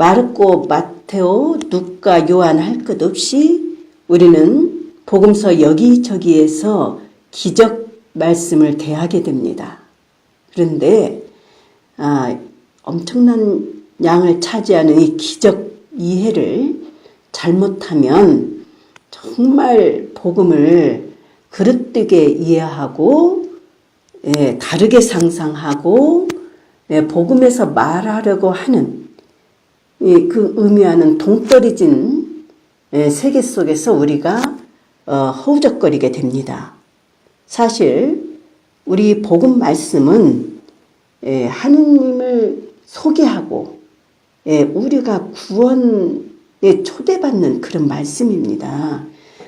마르코, 마테오, 누가, 요한 할 것 없이 우리는 복음서 여기저기에서 기적 말씀을 대하게 됩니다. 그런데 엄청난 양을 차지하는 이 기적 이해를 잘못하면 정말 복음을 그릇되게 이해하고 다르게 상상하고 복음에서 말하려고 하는 그 의미와는 동떨어진 세계 속에서 우리가 허우적거리게 됩니다. 사실 우리 복음 말씀은 하느님을 소개하고 우리가 구원에 초대받는 그런 말씀입니다.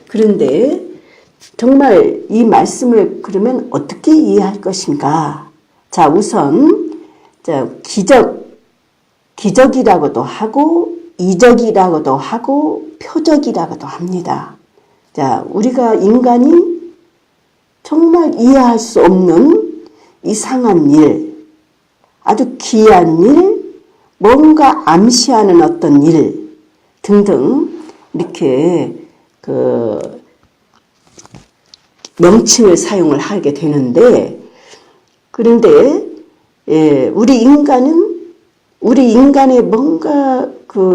그런데 정말 이 말씀을 그러면 어떻게 이해할 것인가? 자, 우선 기적이라고도 하고 이적이라고도 하고 표적이라고도 합니다. 자, 우리가 인간이 정말 이해할 수 없는 이상한 일, 아주 기이한 일, 뭔가 암시하는 어떤 일 등등 이렇게 명칭을 사용을 하게 되는데, 그런데 우리 인간의 뭔가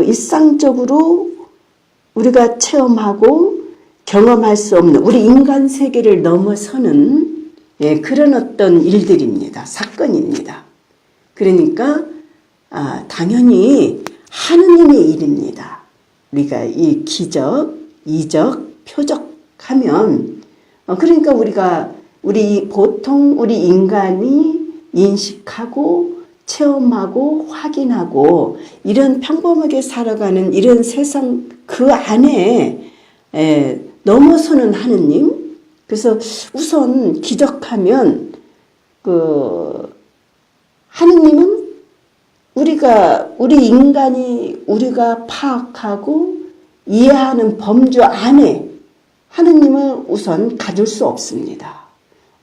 일상적으로 우리가 체험하고 경험할 수 없는 우리 인간 세계를 넘어서는 그런 어떤 일들입니다. 사건입니다. 그러니까 당연히 하느님의 일입니다. 우리가 이 기적, 이적, 표적 하면 그러니까 보통 우리 인간이 인식하고 체험하고 확인하고 이런 평범하게 살아가는 이런 세상 그 안에 넘어서는 하느님. 그래서 우선 기적하면 하느님은 우리 인간이 우리가 파악하고 이해하는 범주 안에 하느님을 우선 가질 수 없습니다.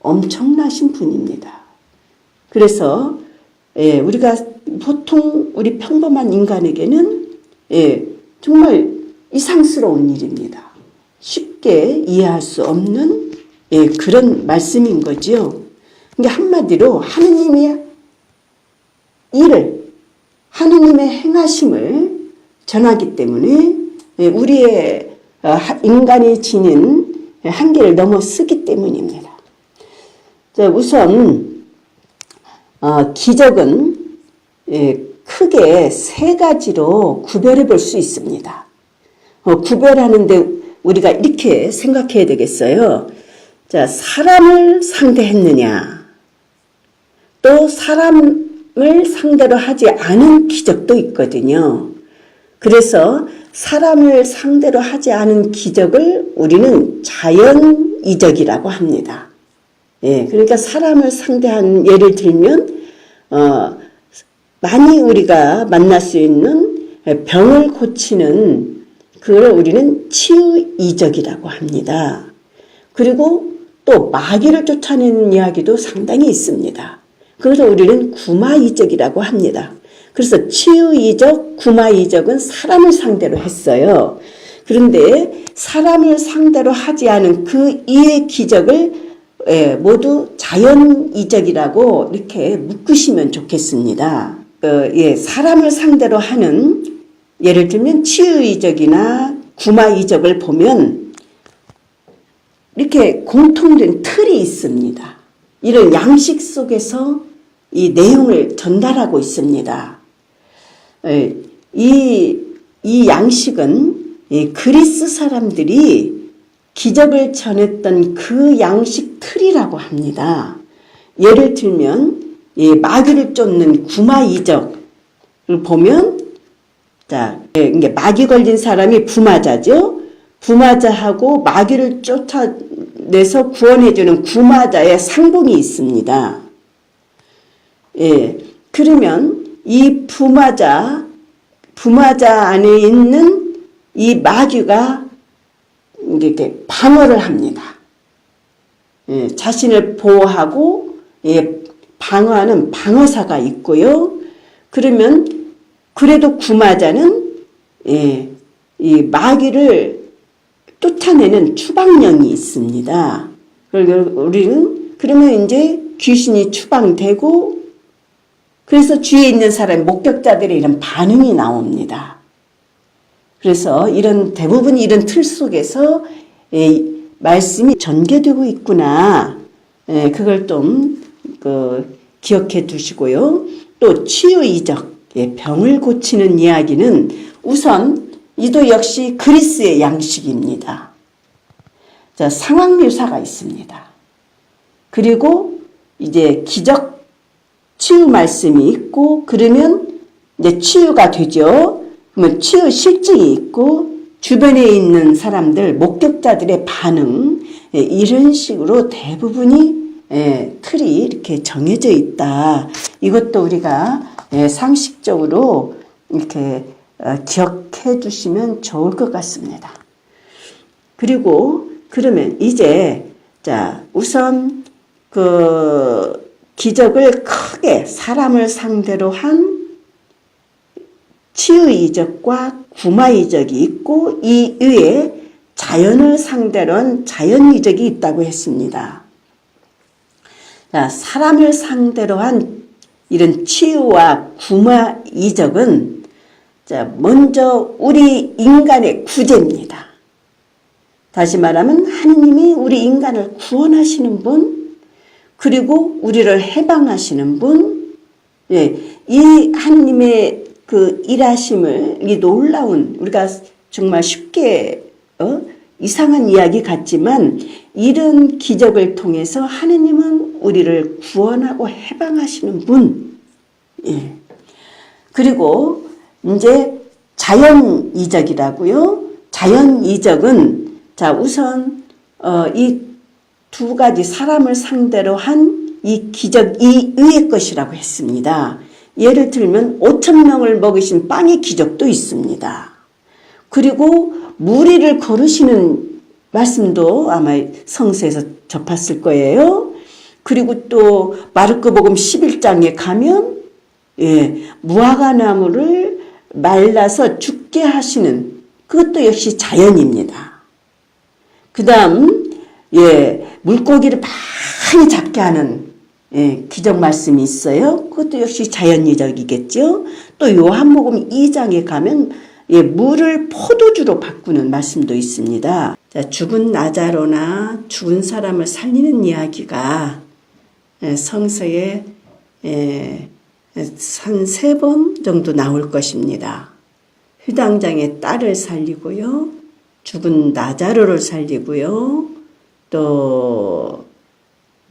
엄청나신 분입니다. 그래서 우리가 보통 우리 평범한 인간에게는 정말 이상스러운 일입니다. 쉽게 이해할 수 없는 그런 말씀인 거죠. 그러니까 한마디로 하느님의 일을, 하느님의 행하심을 전하기 때문에 우리의 인간이 지닌 한계를 넘어서기 때문입니다. 자, 우선 기적은 크게 세 가지로 구별해 볼 수 있습니다. 구별하는데 우리가 이렇게 생각해야 되겠어요. 자, 사람을 상대했느냐, 또 사람을 상대로 하지 않은 기적도 있거든요. 그래서 사람을 상대로 하지 않은 기적을 우리는 자연 이적이라고 합니다. 그러니까 사람을 상대한 예를 들면 많이 우리가 만날 수 있는 병을 고치는 그걸 우리는 치유 이적이라고 합니다. 그리고 또 마귀를 쫓아내는 이야기도 상당히 있습니다. 그것을 우리는 구마 이적이라고 합니다. 그래서 치유 이적, 구마 이적은 사람을 상대로 했어요. 그런데 사람을 상대로 하지 않은 그 이의 기적을 모두 자연 이적이라고 이렇게 묶으시면 좋겠습니다. 사람을 상대로 하는 예를 들면 치유 이적이나 구마 이적을 보면 이렇게 공통된 틀이 있습니다. 이런 양식 속에서 이 내용을 전달하고 있습니다. 이 양식은 그리스 사람들이 기적을 전했던 그 양식 틀이라고 합니다. 예를 들면 마귀를 쫓는 구마 이적을 보면, 자, 이게 마귀 걸린 사람이 부마자죠. 부마자하고 마귀를 쫓아내서 구원해주는 구마자의 상봉이 있습니다. 그러면 이 부마자 안에 있는 이 마귀가 이렇게 방어를 합니다. 자신을 보호하고 방어하는 방어사가 있고요. 그러면 그래도 구마자는 이 마귀를 쫓아내는 추방령이 있습니다. 우리는 그러면 이제 귀신이 추방되고 그래서 주위에 있는 사람 목격자들의 이런 반응이 나옵니다. 그래서 대부분 이런 틀 속에서 말씀이 전개되고 있구나. 그걸 좀 기억해 두시고요. 또 치유 이적, 병을 고치는 이야기는 우선 이도 역시 그리스의 양식입니다. 자, 상황 묘사가 있습니다. 그리고 이제 기적 치유 말씀이 있고 그러면 이제 치유가 되죠. 그러면 치유 실증이 있고 주변에 있는 사람들 목격자들의 반응 이런 식으로 대부분이 틀이 이렇게 정해져 있다. 이것도 우리가 상식적으로 이렇게 기억해 두시면 좋을 것 같습니다. 그리고 그러면 이제 자 우선 그 기적을 크게 사람을 상대로 한 치유 이적과 구마 이적이 있고 이 위에 자연을 상대로 한 자연 이적이 있다고 했습니다. 자, 사람을 상대로 한 이런 치유와 구마 이적은 자, 먼저 우리 인간의 구제입니다. 다시 말하면 하느님이 우리 인간을 구원하시는 분, 그리고 우리를 해방하시는 분, 이 하느님의 그 일하심을 이 놀라운 우리가 정말 쉽게 이상한 이야기 같지만 이런 기적을 통해서 하느님은 우리를 구원하고 해방하시는 분. 그리고 이제 자연 이적이라고요. 자연 이적은 자 우선 이 두 가지 사람을 상대로 한 이 기적 이 위의 것이라고 했습니다. 예를 들면 5,000명을 먹이신 빵의 기적도 있습니다. 그리고 무리를 거르시는 말씀도 아마 성서에서 접했을 거예요. 그리고 또 마르코복음 11장에 가면 무화과나무를 말라서 죽게 하시는 그것도 역시 자연입니다. 그 다음 물고기를 많이 잡게 하는 기적 말씀이 있어요. 그것도 역시 자연이적이겠죠. 또 요한복음 2장에 가면 물을 포도주로 바꾸는 말씀도 있습니다. 자, 죽은 나자로나 죽은 사람을 살리는 이야기가 성서에 한 3번 정도 나올 것입니다. 회당장의 딸을 살리고요. 죽은 나자로를 살리고요. 또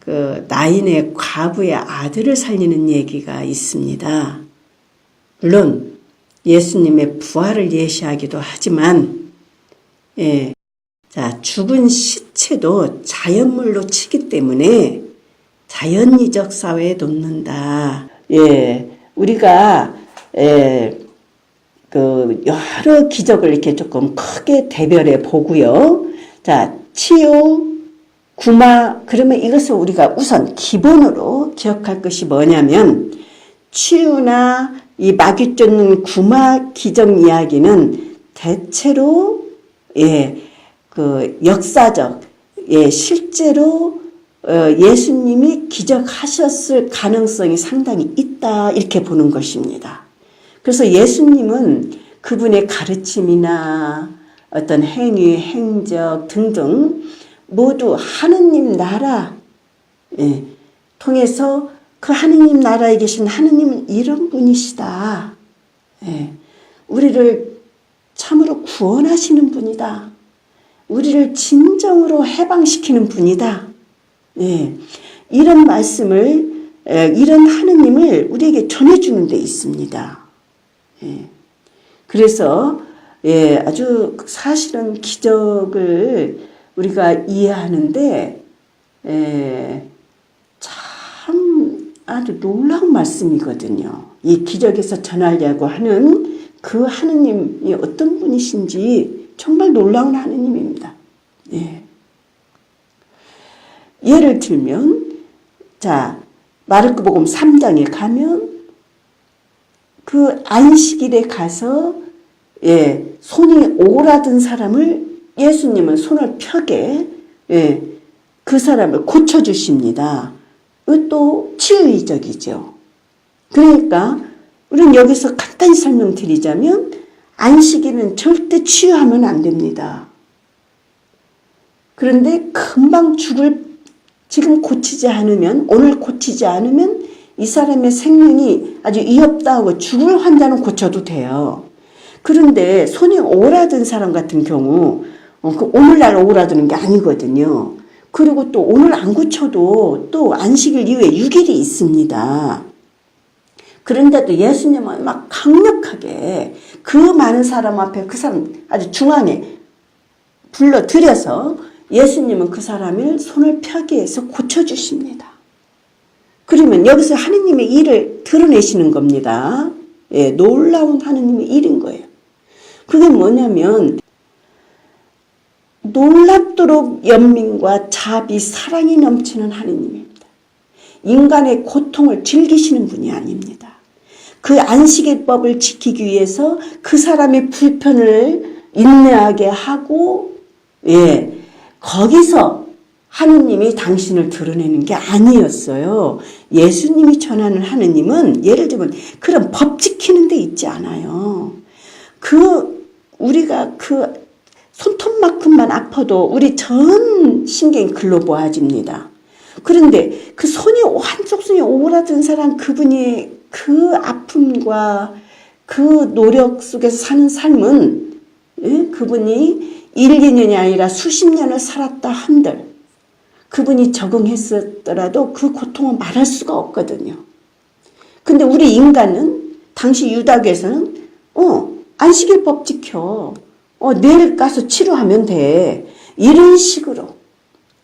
그 나인의 과부의 아들을 살리는 얘기가 있습니다. 물론 예수님의 부활을 예시하기도 하지만 자 죽은 시체도 자연물로 치기 때문에 자연이적 사회에 놓는다. 우리가 그 여러 기적을 이렇게 조금 크게 대별해 보고요. 자 치유 구마 그러면 이것을 우리가 우선 기본으로 기억할 것이 뭐냐면 치유나 이 마귀 쫓는 구마 기적 이야기는 대체로 그 역사적 실제로 예수님이 기적하셨을 가능성이 상당히 있다 이렇게 보는 것입니다. 그래서 예수님은 그분의 가르침이나 어떤 행위, 행적 등등 모두 하느님 나라 통해서 그 하느님 나라에 계신 하느님은 이런 분이시다. 우리를 참으로 구원하시는 분이다. 우리를 진정으로 해방시키는 분이다. 이런 말씀을 이런 하느님을 우리에게 전해주는 데 있습니다. 그래서 아주 사실은 기적을 우리가 이해하는데 참 아주 놀라운 말씀이거든요. 이 기적에서 전하려고 하는 그 하느님이 어떤 분이신지 정말 놀라운 하느님입니다. 예를 들면 자 마르코복음 3장에 가면 그 안식일에 가서 손이 오그라든 사람을 예수님은 손을 펴게 그 사람을 고쳐주십니다. 또 치유이적이죠. 그러니까 우리는 여기서 간단히 설명드리자면 안식일은 절대 치유하면 안 됩니다. 그런데 금방 지금 고치지 않으면, 오늘 고치지 않으면 이 사람의 생명이 아주 위협다 하고 죽을 환자는 고쳐도 돼요. 그런데 손이 오그라든 사람 같은 경우 오늘날 오그라드는 게 아니거든요. 그리고 또 오늘 안 고쳐도 또 안식일 이후에 6일이 있습니다. 그런데도 예수님은 막 강력하게 그 많은 사람 앞에 그 사람 아주 중앙에 불러들여서 예수님은 그 사람을 손을 펴게 해서 고쳐주십니다. 그러면 여기서 하느님의 일을 드러내시는 겁니다. 놀라운 하느님의 일인 거예요. 그게 뭐냐면 놀랍도록 연민과 자비, 사랑이 넘치는 하느님입니다. 인간의 고통을 즐기시는 분이 아닙니다. 그 안식일법을 지키기 위해서 그 사람의 불편을 인내하게 하고 거기서 하느님이 당신을 드러내는 게 아니었어요. 예수님이 전하는 하느님은 예를 들면 그런 법 지키는 데 있지 않아요. 우리가 손톱만큼만 아파도 우리 전 신경이 글로 모아집니다. 그런데 그 한쪽 손이 오그라든 사람, 그분이 그 아픔과 그 노력 속에서 사는 삶은 그분이 1, 2년이 아니라 수십 년을 살았다 한들 그분이 적응했었더라도 그 고통은 말할 수가 없거든요. 근데 우리 인간은 당시 유다교에서는 안식일법 지켜. 내일 가서 치료하면 돼. 이런 식으로.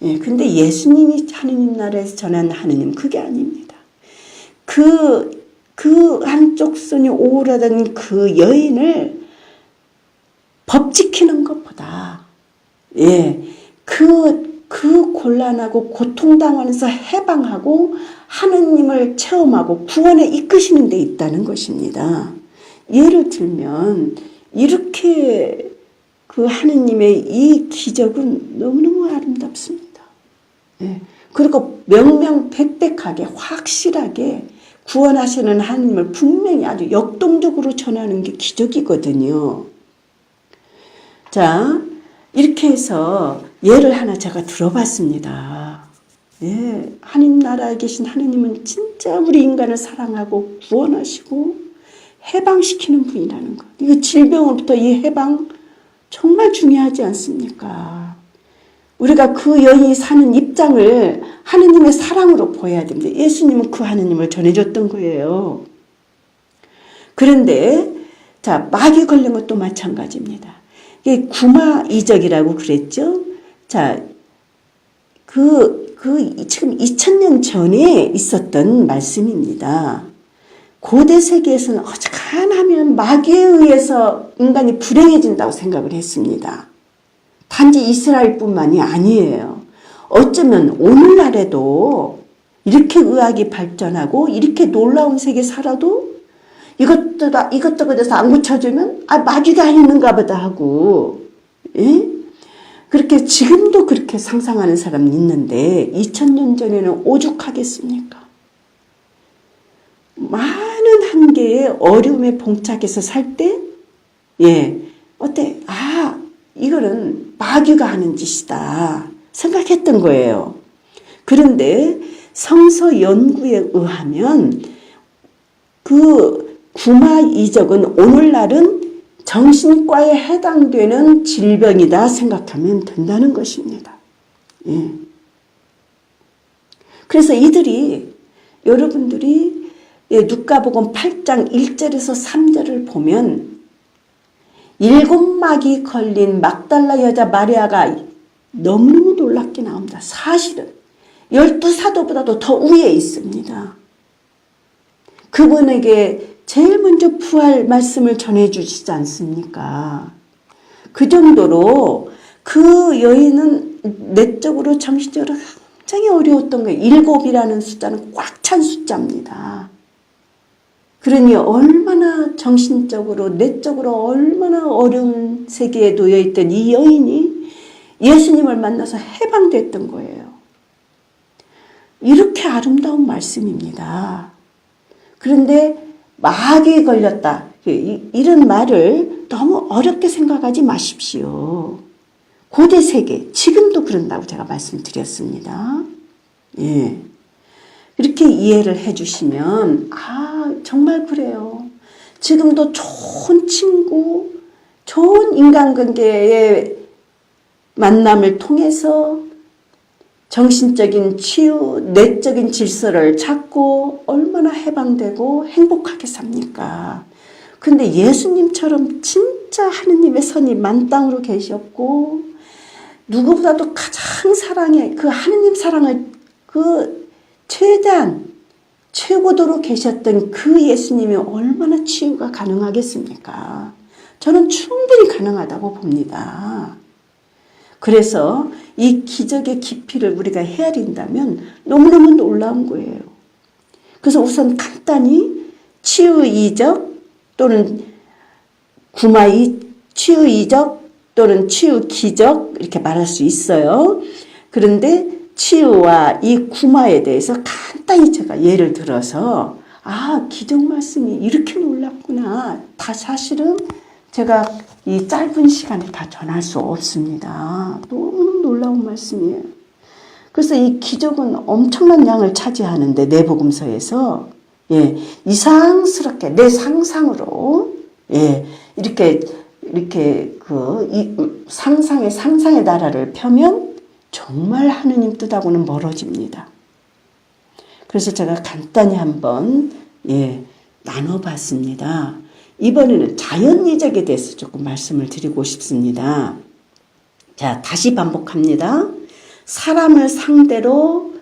근데 예수님이 하느님 나라에서 전하는 하느님 그게 아닙니다. 그 한쪽 손이 오그라든 그 여인을 법 지키는 것보다 그 곤란하고 고통당하면서 해방하고 하느님을 체험하고 구원에 이끄시는 데 있다는 것입니다. 예를 들면 이렇게 그 하느님의 이 기적은 너무너무 아름답습니다. 그리고 명명백백하게 확실하게 구원하시는 하느님을 분명히 아주 역동적으로 전하는 게 기적이거든요. 자, 이렇게 해서 예를 하나 제가 들어봤습니다. 하느님 나라에 계신 하느님은 진짜 우리 인간을 사랑하고 구원하시고 해방시키는 분이라는 것. 이거 질병으로부터 이 해방 정말 중요하지 않습니까? 우리가 그 여인이 사는 입장을 하느님의 사랑으로 보여야 됩니다. 예수님은 그 하느님을 전해줬던 거예요. 그런데 자, 마귀 걸린 것도 마찬가지입니다. 이게 구마이적이라고 그랬죠. 자, 지금 2000년 전에 있었던 말씀입니다. 고대 세계에서는 어지간하면 마귀에 의해서 인간이 불행해진다고 생각을 했습니다. 단지 이스라엘뿐만이 아니에요. 어쩌면 오늘날에도 이렇게 의학이 발전하고 이렇게 놀라운 세계 살아도 이것저것 해서 안 고쳐주면 마귀가 있는가 보다 하고 그렇게 지금도 그렇게 상상하는 사람이 있는데 2000년 전에는 오죽하겠습니까? 많은 한계의 어려움에 봉착해서 살 때 어때? 이거는 마귀가 하는 짓이다 생각했던 거예요. 그런데 성서 연구에 의하면 그 구마이적은 오늘날은 정신과에 해당되는 질병이다 생각하면 된다는 것입니다. 그래서 여러분들이 누가복음 8장 1절에서 3절을 보면 7마귀 걸린 막달라 여자 마리아가 너무너무 놀랍게 나옵니다. 사실은 12사도보다도 더 위에 있습니다. 그분에게 제일 먼저 부활 말씀을 전해주시지 않습니까? 그 정도로 그 여인은 내적으로 정신적으로 굉장히 어려웠던 거예요. 7이라는 숫자는 꽉 찬 숫자입니다. 그러니 얼마나 정신적으로, 내적으로 얼마나 어려운 세계에 놓여 있던 이 여인이 예수님을 만나서 해방됐던 거예요. 이렇게 아름다운 말씀입니다. 그런데 마귀에 걸렸다. 이런 말을 너무 어렵게 생각하지 마십시오. 고대 세계, 지금도 그런다고 제가 말씀드렸습니다. 예. 이렇게 이해를 해주시면, 정말 그래요. 지금도 좋은 친구, 좋은 인간관계의 만남을 통해서 정신적인 치유, 내적인 질서를 찾고 얼마나 해방되고 행복하게 삽니까? 근데 예수님처럼 진짜 하느님의 선이 만땅으로 계셨고 누구보다도 가장 사랑해, 그 하느님 사랑을 최대한 최고도로 계셨던 그 예수님이 얼마나 치유가 가능하겠습니까? 저는 충분히 가능하다고 봅니다. 그래서 이 기적의 깊이를 우리가 헤아린다면 너무너무 놀라운 거예요. 그래서 우선 간단히 치유 이적 또는 치유 이적 또는 치유 기적 이렇게 말할 수 있어요. 그런데 치유와 이 구마에 대해서 간단히 제가 예를 들어서 기적 말씀이 이렇게 놀랍구나. 다 사실은 제가 이 짧은 시간에 다 전할 수 없습니다. 너무 놀라운 말씀이에요. 그래서 이 기적은 엄청난 양을 차지하는데 내복음서에서 이상스럽게 내 상상으로 이렇게 이 상상의 나라를 펴면 정말 하느님 뜻하고는 멀어집니다. 그래서 제가 간단히 한번 나눠봤습니다. 이번에는 자연이적에 대해서 조금 말씀을 드리고 싶습니다. 자, 다시 반복합니다. 사람을 상대로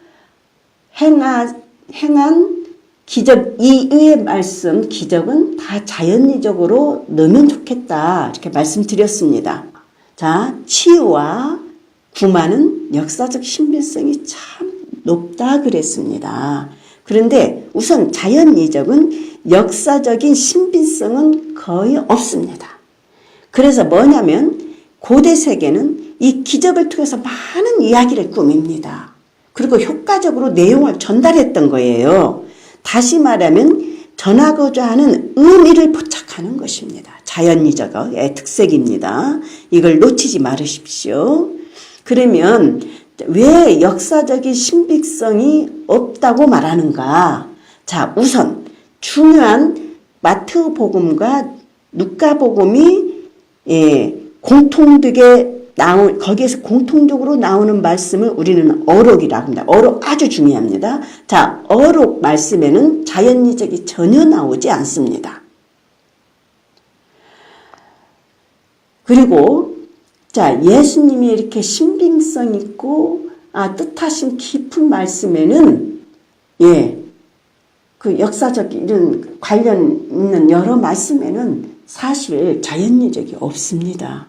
행한 기적 이의 말씀, 기적은 다 자연이적으로 넣으면 좋겠다. 이렇게 말씀드렸습니다. 자, 치유와 구마는 역사적 신빙성이 참 높다 그랬습니다. 그런데 우선 자연이적은 역사적인 신빙성은 거의 없습니다. 그래서 뭐냐면 고대 세계는 이 기적을 통해서 많은 이야기를 꾸밉니다. 그리고 효과적으로 내용을 전달했던 거예요. 다시 말하면 전하고자 하는 의미를 포착하는 것입니다. 자연이적의 특색입니다. 이걸 놓치지 말으십시오. 그러면 왜 역사적인 신빙성이 없다고 말하는가? 자, 우선 중요한 마태복음과 누가복음이 거기에서 공통적으로 나오는 말씀을 우리는 어록이라고 합니다. 어록 아주 중요합니다. 자, 어록 말씀에는 자연이적이 전혀 나오지 않습니다. 그리고 자, 예수님이 이렇게 신빙성 있고 뜻하신 깊은 말씀에는 그 역사적 이런 관련 있는 여러 말씀에는 사실 자연이적이 없습니다.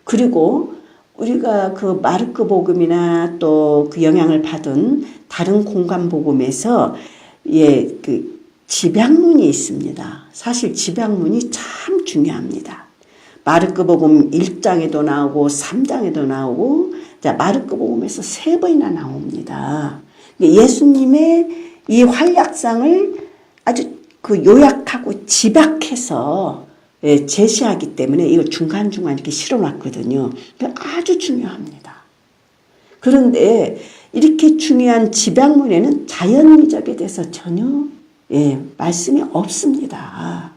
그리고 우리가 그 마르크 복음이나 또 그 영향을 받은 다른 공간 복음에서 그 집약문이 있습니다. 사실 집약문이 참 중요합니다. 마르크 복음 1장에도 나오고 3장에도 나오고 마르크 복음에서 3번이나 나옵니다. 예수님의 이 활약상을 아주 그 요약하고 집약해서 제시하기 때문에 이거 중간중간 이렇게 실어놨거든요. 아주 중요합니다. 그런데 이렇게 중요한 집약문에는 자연미적에 대해서 전혀 말씀이 없습니다.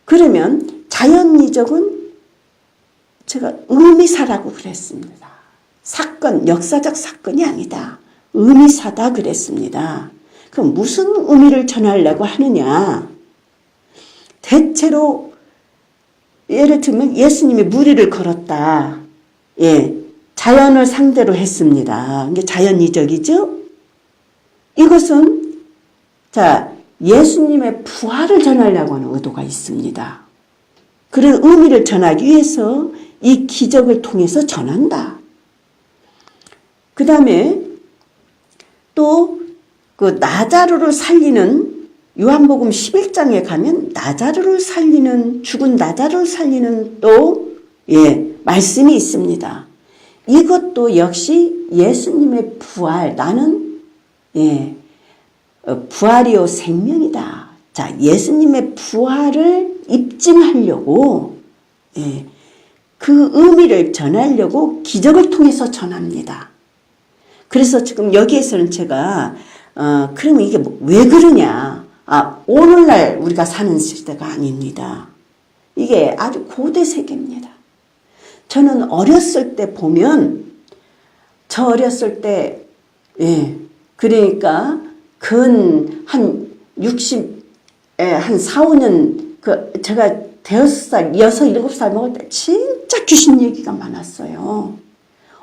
그러면 자연미적은 제가 의미사라고 그랬습니다. 사건, 역사적 사건이 아니다. 의미사다 그랬습니다. 그럼 무슨 의미를 전하려고 하느냐? 대체로 예를 들면 예수님이 무리를 걸었다. 자연을 상대로 했습니다. 이게 자연이적이죠? 이것은 예수님의 부활을 전하려고 하는 의도가 있습니다. 그런 의미를 전하기 위해서 이 기적을 통해서 전한다. 그 다음에 또 그 나자로를 살리는 요한복음 11장에 가면 나자로를 살리는, 죽은 나자로를 살리는 또 말씀이 있습니다. 이것도 역시 예수님의 부활, 나는 부활이요 생명이다. 자, 예수님의 부활을 입증하려고 그 의미를 전하려고 기적을 통해서 전합니다. 그래서 지금 여기에서는 제가 그러면 이게 왜 그러냐? 오늘날 우리가 사는 시대가 아닙니다. 이게 아주 고대 세계입니다. 저는 어렸을 때 보면, 저 어렸을 때, 그러니까, 한 4, 5년, 제가 5살, 6, 7살 먹을 때 진짜 귀신 얘기가 많았어요.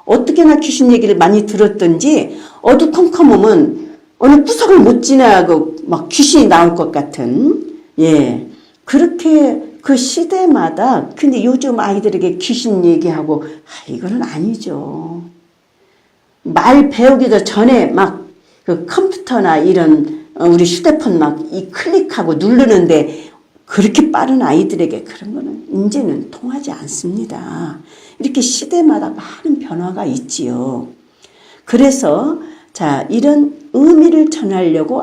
어떻게나 귀신 얘기를 많이 들었던지, 어두컴컴하면 어느 구석을 못 지나고 막 귀신이 나올 것 같은, 그렇게 그 시대마다, 근데 요즘 아이들에게 귀신 얘기하고, 이거는 아니죠. 말 배우기도 전에 막 그 컴퓨터나 이런 우리 휴대폰 막 이 클릭하고 누르는데 그렇게 빠른 아이들에게 그런 거는 이제는 통하지 않습니다. 이렇게 시대마다 많은 변화가 있지요. 그래서 자, 이런 의미를 전하려고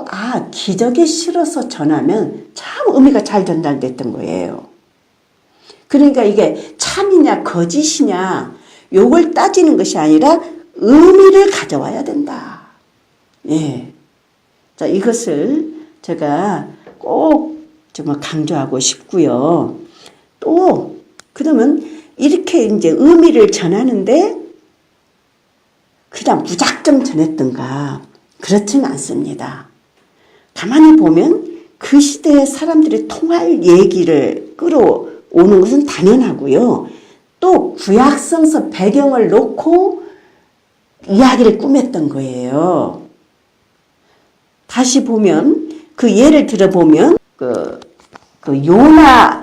기적에 실어서 전하면 참 의미가 잘 전달됐던 거예요. 그러니까 이게 참이냐 거짓이냐 요걸 따지는 것이 아니라 의미를 가져와야 된다. 자, 이것을 제가 꼭 정말 강조하고 싶고요. 또 그러면 이렇게 이제 의미를 전하는데 그냥 무작정 전했던가 그렇지는 않습니다. 가만히 보면 그 시대의 사람들이 통할 얘기를 끌어오는 것은 당연하고요. 또 구약성서 배경을 놓고 이야기를 꾸몄던 거예요. 다시 보면 그 예를 들어보면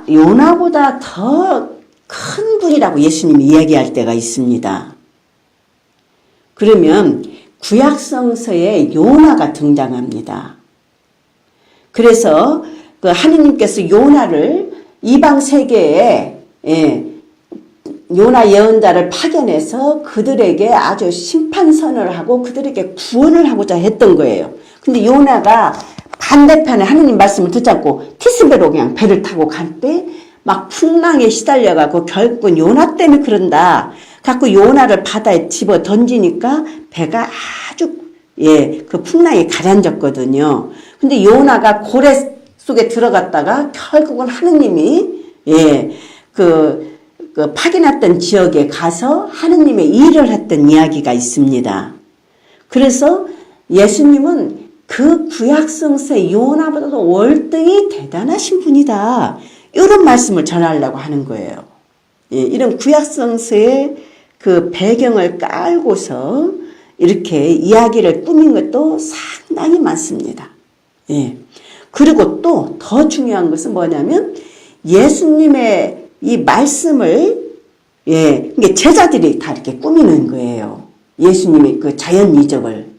요나보다 더 큰 분이라고 예수님이 이야기할 때가 있습니다. 그러면 구약성서에 요나가 등장합니다. 그래서 그 하느님께서 요나를 이방 세계에 요나 예언자를 파견해서 그들에게 아주 심판선을 하고 그들에게 구원을 하고자 했던 거예요. 근데 요나가 반대편에 하느님 말씀을 듣지 않고 티스베로 그냥 배를 타고 갈 때 막 풍랑에 시달려가고 결국은 요나 때문에 그런다. 갖고 요나를 바다에 집어 던지니까 배가 아주 그 풍랑에 가라앉았거든요. 근데 요나가 고래 속에 들어갔다가 결국은 하느님이 그 파견했던 지역에 가서 하느님의 일을 했던 이야기가 있습니다. 그래서 예수님은 그 구약성서의 요나보다도 월등히 대단하신 분이다. 이런 말씀을 전하려고 하는 거예요. 이런 구약성서의 그 배경을 깔고서 이렇게 이야기를 꾸민 것도 상당히 많습니다. 그리고 또 더 중요한 것은 뭐냐면 예수님의 이 말씀을 제자들이 다 이렇게 꾸미는 거예요. 예수님의 그 자연 이적을.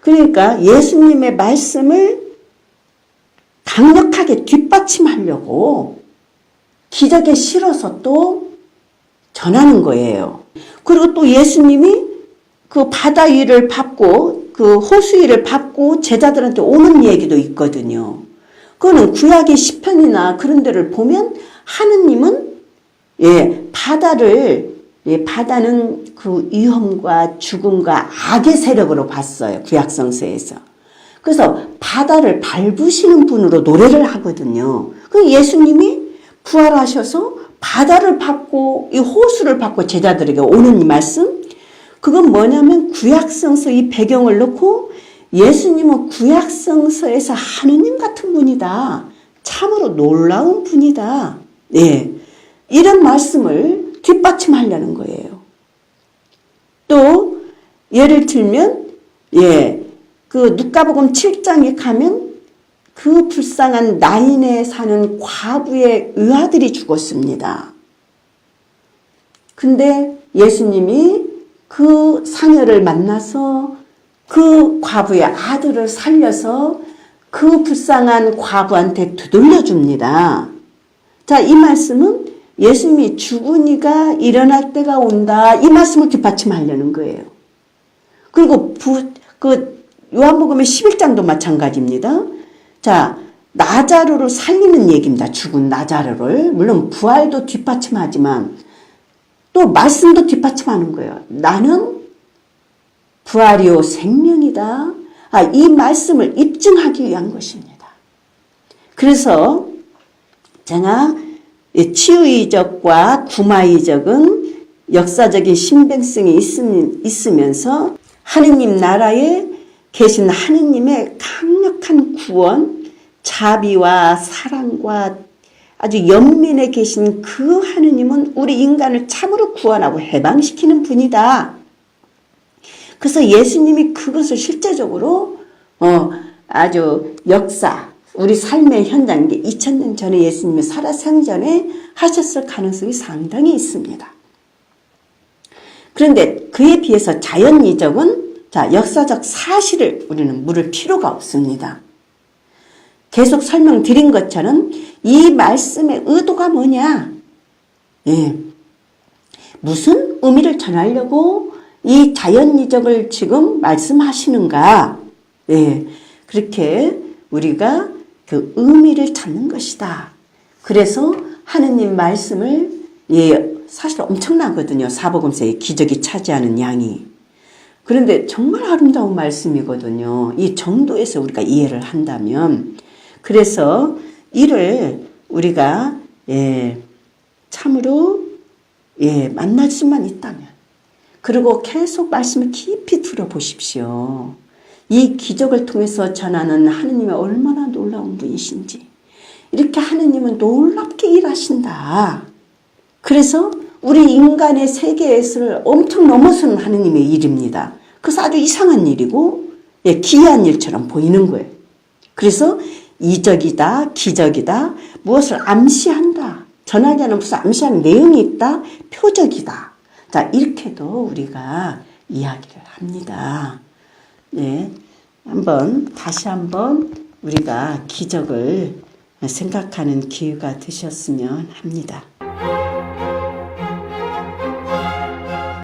그러니까 예수님의 말씀을 강력하게 뒷받침하려고 기적에 실어서 또 전하는 거예요. 그리고 또 예수님이 그 바다 위를 밟고 그 호수 위를 밟고 제자들한테 오는 얘기도 있거든요. 그거는 구약의 시편이나 그런 데를 보면 하느님은 바다는 그 위험과 죽음과 악의 세력으로 봤어요. 구약성서에서. 그래서 바다를 밟으시는 분으로 노래를 하거든요. 그 예수님이 부활하셔서 바다를 밟고 이 호수를 밟고 제자들에게 오는 이 말씀, 그건 뭐냐면 구약성서 이 배경을 놓고 예수님은 구약성서에서 하느님 같은 분이다. 참으로 놀라운 분이다. 이런 말씀을 뒷받침하려는 거예요. 또 예를 들면 그 누가복음 7장에 가면 그 불쌍한 나인에 사는 과부의 의아들이 죽었습니다. 근데 예수님이 그 상여를 만나서 그 과부의 아들을 살려서 그 불쌍한 과부한테 되돌려 줍니다. 자, 이 말씀은 예수님이 죽은 이가 일어날 때가 온다. 이 말씀을 뒷받침하려는 거예요. 그리고 요한복음의 11장도 마찬가지입니다. 자, 나자로를 살리는 얘기입니다. 죽은 나자로를. 물론 부활도 뒷받침하지만 또 말씀도 뒷받침하는 거예요. 나는 부활이요 생명이다. 이 말씀을 입증하기 위한 것입니다. 그래서 제가 치유이적과 구마이적은 역사적인 신빙성이 있으면서 하느님 나라에 계신 하느님의 강력한 구원, 자비와 사랑과 아주 연민에 계신 그 하느님은 우리 인간을 참으로 구원하고 해방시키는 분이다. 그래서 예수님이 그것을 실제적으로 아주 역사, 우리 삶의 현장, 2000년 전에 예수님이 살아생전에 하셨을 가능성이 상당히 있습니다. 그런데 그에 비해서 자연이적은 역사적 사실을 우리는 물을 필요가 없습니다. 계속 설명드린 것처럼 이 말씀의 의도가 뭐냐? 무슨 의미를 전하려고 이 자연이적을 지금 말씀하시는가? 그렇게 우리가 그 의미를 찾는 것이다. 그래서 하느님 말씀을 사실 엄청나거든요. 사복음서의 기적이 차지하는 양이. 그런데 정말 아름다운 말씀이거든요. 이 정도에서 우리가 이해를 한다면. 그래서 이를 우리가 참으로 만날 수만 있다면, 그리고 계속 말씀을 깊이 들어보십시오. 이 기적을 통해서 전하는 하느님의 얼마나 놀라운 분이신지. 이렇게 하느님은 놀랍게 일하신다. 그래서 우리 인간의 세계에서를 엄청 넘어서는 하느님의 일입니다. 그래서 아주 이상한 일이고 기이한 일처럼 보이는 거예요. 그래서 이적이다, 기적이다, 무엇을 암시한다, 전하지 않은 무슨 암시하는 내용이 있다, 표적이다. 자, 이렇게도 우리가 이야기를 합니다. 다시 한번 우리가 기적을 생각하는 기회가 되셨으면 합니다.